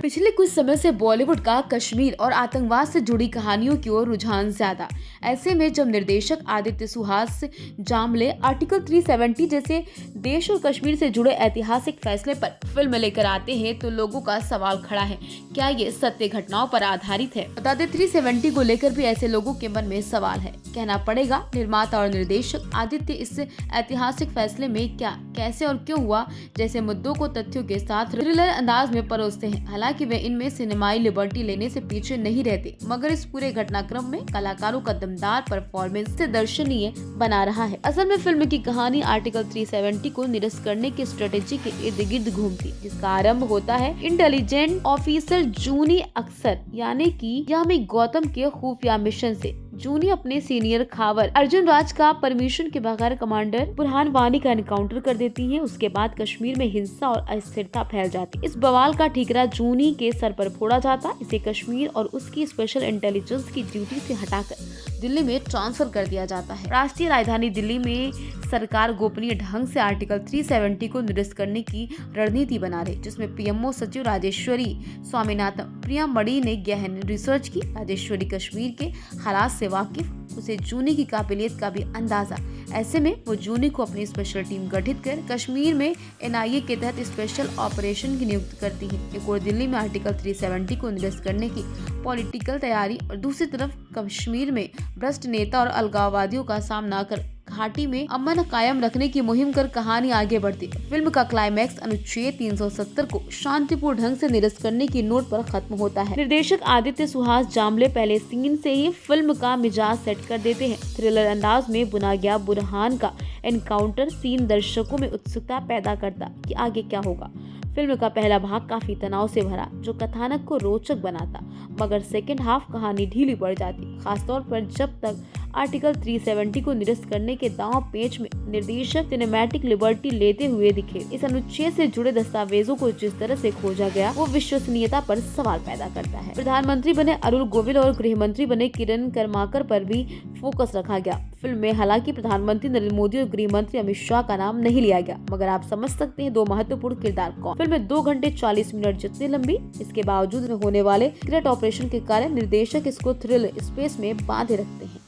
पिछले कुछ समय से बॉलीवुड का कश्मीर और आतंकवाद से जुड़ी कहानियों की ओर रुझान ज्यादा। ऐसे में जब निर्देशक आदित्य सुहास जामले आर्टिकल 370 जैसे देश और कश्मीर से जुड़े ऐतिहासिक फैसले पर फिल्म लेकर आते हैं तो लोगों का सवाल खड़ा है, क्या ये सत्य घटनाओं पर आधारित है? बता दें 370 को लेकर भी ऐसे लोगों के मन में सवाल है। कहना पड़ेगा निर्माता और निर्देशक आदित्य इस ऐतिहासिक फैसले में क्या, कैसे और क्यों हुआ जैसे मुद्दों को तथ्यों के साथ थ्रिलर अंदाज में परोसते हैं। हालांकि वे इनमें सिनेमाई लिबर्टी लेने से पीछे नहीं रहते, मगर इस पूरे घटनाक्रम में कलाकारों का दमदार परफॉर्मेंस से दर्शनीय बना रहा है। असल में फिल्म की कहानी आर्टिकल 370 को निरस्त करने की स्ट्रेटेजी के इर्द गिर्द घूमती, जिसका आरंभ होता है इंटेलिजेंट ऑफिसर जूनी अक्सर यानी कि यामी गौतम के खुफिया मिशन से। जूनी अपने सीनियर खावर अर्जुन राज का परमिशन के बगैर कमांडर बुरहान वानी का एनकाउंटर कर देती है। उसके बाद कश्मीर में हिंसा और अस्थिरता फैल जाती। इस बवाल का ठीकरा जूनी के सर पर फोड़ा जाता। इसे कश्मीर और उसकी स्पेशल इंटेलिजेंस की ड्यूटी से हटाकर दिल्ली में ट्रांसफर कर दिया जाता है। राष्ट्रीय राजधानी दिल्ली में सरकार गोपनीय ढंग से आर्टिकल 370 को निरस्त करने की रणनीति बना रही, जिसमें पीएमओ सचिव राजेश्वरी स्वामीनाथन प्रिया मणि ने गहन रिसर्च की। राजेश्वरी कश्मीर के हालात से वाकिफ, उसे जूनी की काबिलियत का भी अंदाजा। ऐसे में वो जूनी को अपनी स्पेशल टीम गठित कर कश्मीर में एनआईए के तहत स्पेशल ऑपरेशन की नियुक्ति करती है। एक और दिल्ली में आर्टिकल 370 को निरस्त करने की पॉलिटिकल तैयारी और दूसरी तरफ कश्मीर में भ्रष्ट नेता और अलगाववादियों का सामना कर घाटी में अमन कायम रखने की मुहिम कर कहानी आगे बढ़ती। फिल्म का क्लाइमैक्स अनुच्छेद 370 को शांतिपूर्ण ढंग से निरस्त करने की नोट पर खत्म होता है। निर्देशक आदित्य सुहास जामले पहले सीन से ही फिल्म का मिजाज सेट कर देते हैं। थ्रिलर अंदाज में बुना गया बुरहान का एनकाउंटर सीन दर्शकों में उत्सुकता पैदा करता कि आगे क्या होगा। फिल्म का पहला भाग काफी तनाव से भरा, जो कथानक को रोचक बनाता, मगर सेकंड हाफ कहानी ढीली पड़ जाती, खासतौर पर जब तक आर्टिकल 370 को निरस्त करने के दांव पेच में निर्देशक सिनेमैटिक लिबर्टी लेते हुए दिखे। इस अनुच्छेद से जुड़े दस्तावेजों को जिस तरह से खोजा गया वो विश्वसनीयता पर सवाल पैदा करता है। प्रधानमंत्री बने अरुण गोविल और गृह मंत्री बने किरण कर्माकर पर भी फोकस रखा गया। फिल्म में हालांकि प्रधानमंत्री नरेंद्र मोदी और गृह मंत्री अमित शाह का नाम नहीं लिया गया, मगर आप समझ सकते हैं दो महत्वपूर्ण किरदार कौन। फिल्म में 2 घंटे 40 मिनट जितनी लंबी, इसके बावजूद होने वाले ग्रेट ऑपरेशन के कारण निर्देशक इसको थ्रिल स्पेस में बांधे रखते हैं।